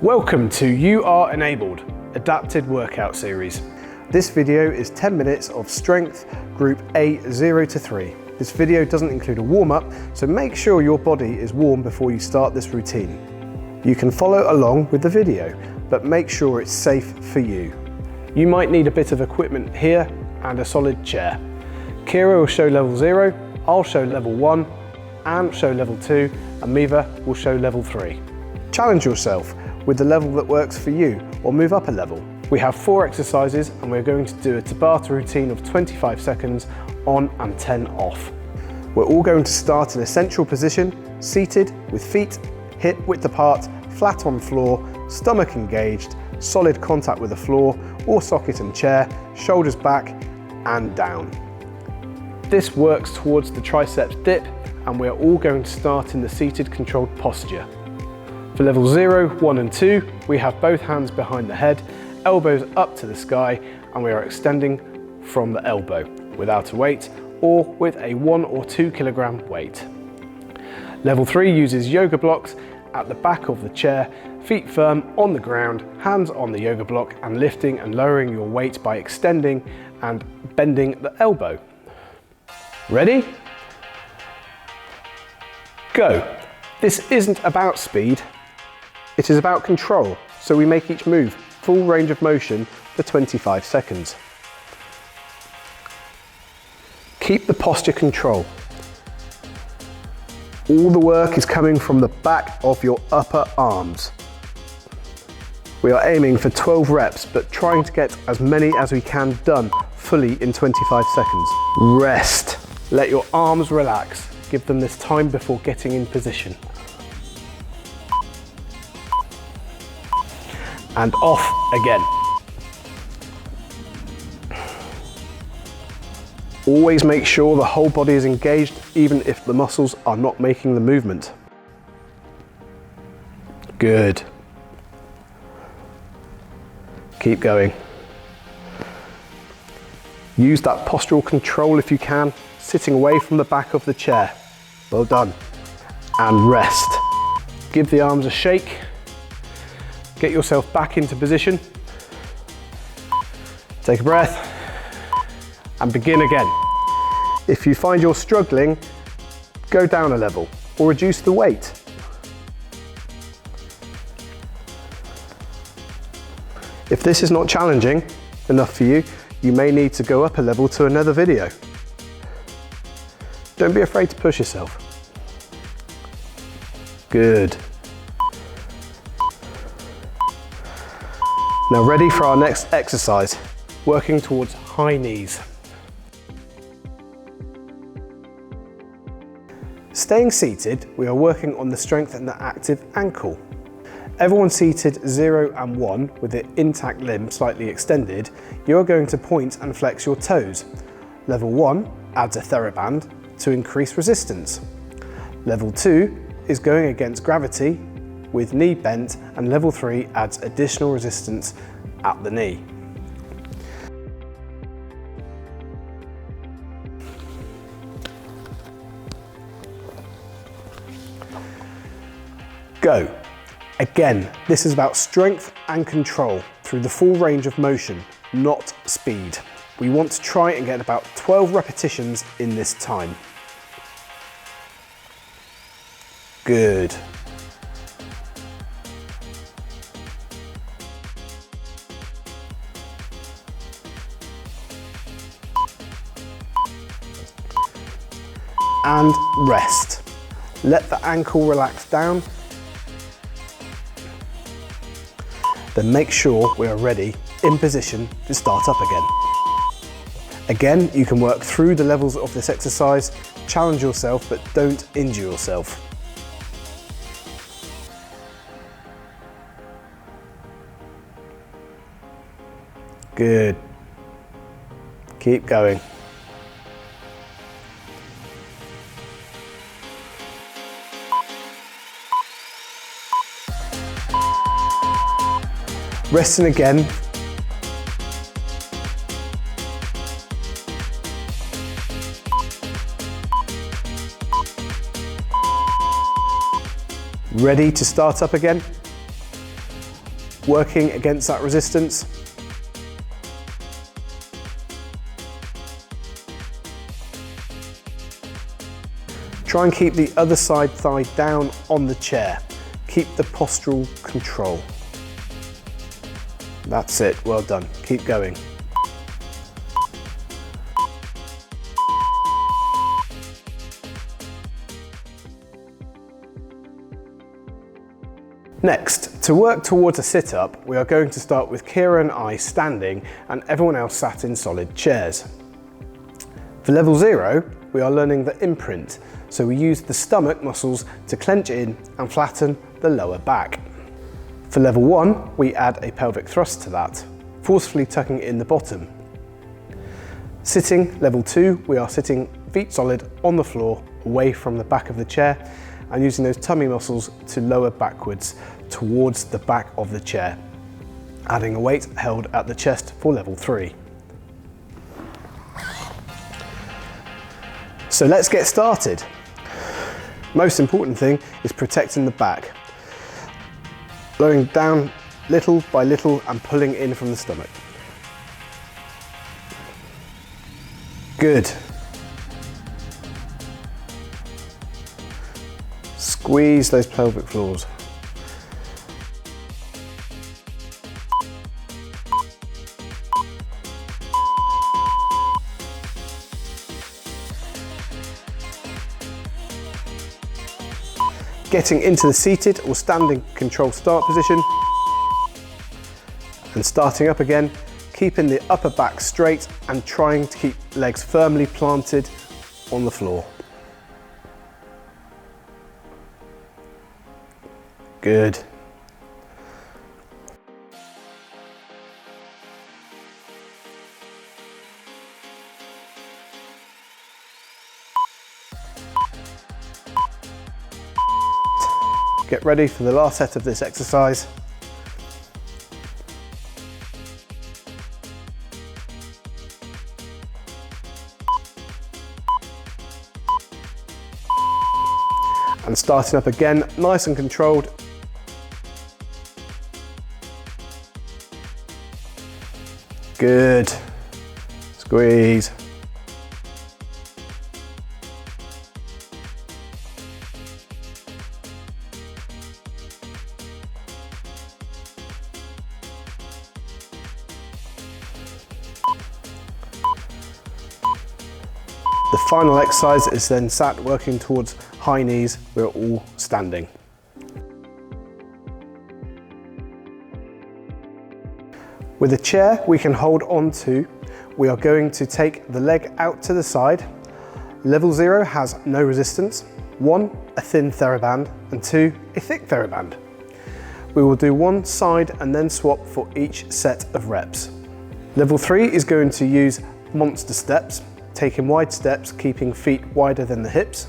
Welcome to You Are Enabled, Adapted Workout Series. This video is 10 minutes of strength group A 0 to 3. This video doesn't include a warm-up, so make sure your body is warm before you start this routine. You can follow along with the video, but make sure it's safe for you. You might need a bit of equipment here and a solid chair. Kira will show level 0, I'll show level 1, Anne will show level 2, and Miva will show level 3. Challenge yourself with the level that works for you, or move up a level. We have 4 exercises and we're going to do a Tabata routine of 25 seconds on and 10 off. We're all going to start in a central position, seated with feet hip width apart, flat on floor, stomach engaged, solid contact with the floor or socket and chair, shoulders back and down. This works towards the triceps dip and we're all going to start in the seated controlled posture. For level 0, 1 and 2, we have both hands behind the head, elbows up to the sky, and we are extending from the elbow without a weight or with a 1 or 2 kilogram weight. Level 3 uses yoga blocks at the back of the chair, feet firm on the ground, hands on the yoga block, and lifting and lowering your weight by extending and bending the elbow. Ready? Go. This isn't about speed. It is about control, so we make each move full range of motion for 25 seconds. Keep the posture control. All the work is coming from the back of your upper arms. We are aiming for 12 reps, but trying to get as many as we can done fully in 25 seconds. Rest. Let your arms relax. Give them this time before getting in position. And off again. Always make sure the whole body is engaged, even if the muscles are not making the movement. Good. Keep going. Use that postural control if you can, sitting away from the back of the chair. Well done. And rest. Give the arms a shake. Get yourself back into position. Take a breath and begin again. If you find you're struggling, go down a level or reduce the weight. If this is not challenging enough for you, you may need to go up a level to another video. Don't be afraid to push yourself. Good. Now ready for our next exercise, working towards high knees. Staying seated, we are working on the strength and the active ankle. Everyone seated 0 and 1 with the intact limb slightly extended, you are going to point and flex your toes. Level 1 adds a TheraBand to increase resistance. Level 2 is going against gravity with knee bent, and level 3 adds additional resistance at the knee. Go. Again, this is about strength and control through the full range of motion, not speed. We want to try and get about 12 repetitions in this time. Good. And rest. Let the ankle relax down. Then make sure we are ready in position to start up again. Again, you can work through the levels of this exercise, challenge yourself, but don't injure yourself. Good. Keep going. Resting again. Ready to start up again? working against that resistance. Try and keep the other side thigh down on the chair. Keep the postural control. That's it, well done. Keep going. Next, to work towards a sit-up, we are going to start with Kira and I standing and everyone else sat in solid chairs. For level 0, we are learning the imprint, so we use the stomach muscles to clench in and flatten the lower back. For level 1, we add a pelvic thrust to that, forcefully tucking in the bottom. Sitting level 2, we are sitting feet solid on the floor, away from the back of the chair, and using those tummy muscles to lower backwards towards the back of the chair, adding a weight held at the chest for level 3. So let's get started. Most important thing is protecting the back. Lowering down little by little and pulling in from the stomach. Good. Squeeze those pelvic floors. Getting into the seated or standing control start position. And starting up again, keeping the upper back straight and trying to keep legs firmly planted on the floor. Good. Get ready for the last set of this exercise. And starting up again, nice and controlled. Good. Squeeze. The final exercise is then sat working towards high knees. We're all standing. With a chair we can hold on to, we are going to take the leg out to the side. Level 0 has no resistance. 1, a thin TheraBand, and 2, a thick TheraBand. We will do one side and then swap for each set of reps. Level 3 is going to use monster steps, taking wide steps, keeping feet wider than the hips.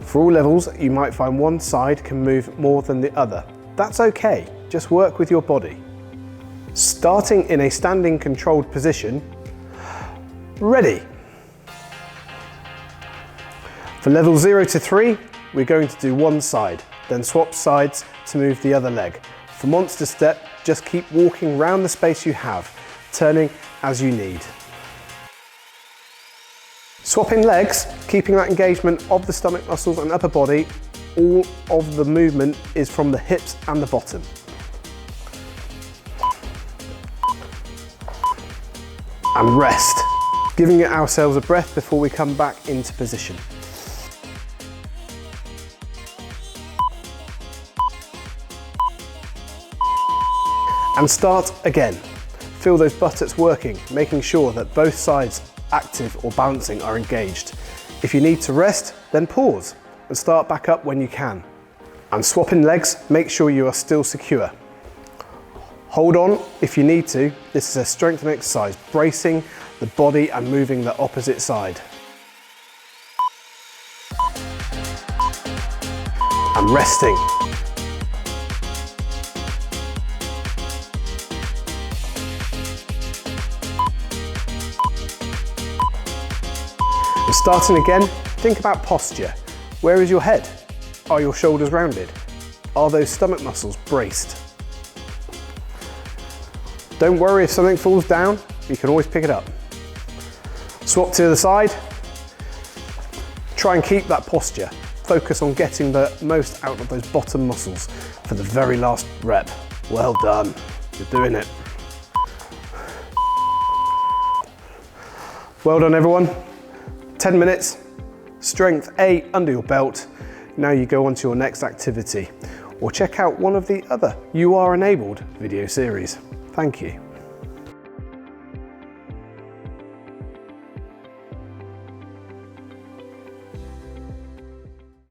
For all levels, you might find one side can move more than the other. That's okay, just work with your body. Starting in a standing controlled position, ready. For level 0 to 3, we're going to do one side, then swap sides to move the other leg. For monster step, just keep walking round the space you have, turning as you need. Swapping legs, keeping that engagement of the stomach muscles and upper body, all of the movement is from the hips and the bottom. And rest, giving ourselves a breath before we come back into position. And start again. Feel those buttocks working, making sure that both sides, active or balancing, are engaged. If you need to rest, then pause and start back up when you can. And swapping legs, make sure you are still secure. Hold on if you need to. This is a strengthening exercise, bracing the body and moving the opposite side. And resting. And starting again, think about posture. Where is your head? Are your shoulders rounded? Are those stomach muscles braced? Don't worry if something falls down, you can always pick it up. Swap to the side. Try and keep that posture. Focus on getting the most out of those bottom muscles for the very last rep. Well done, you're doing it. Well done everyone. 10 minutes, strength 8 under your belt. Now you go on to your next activity, or check out one of the other You Are Enabled video series. Thank you.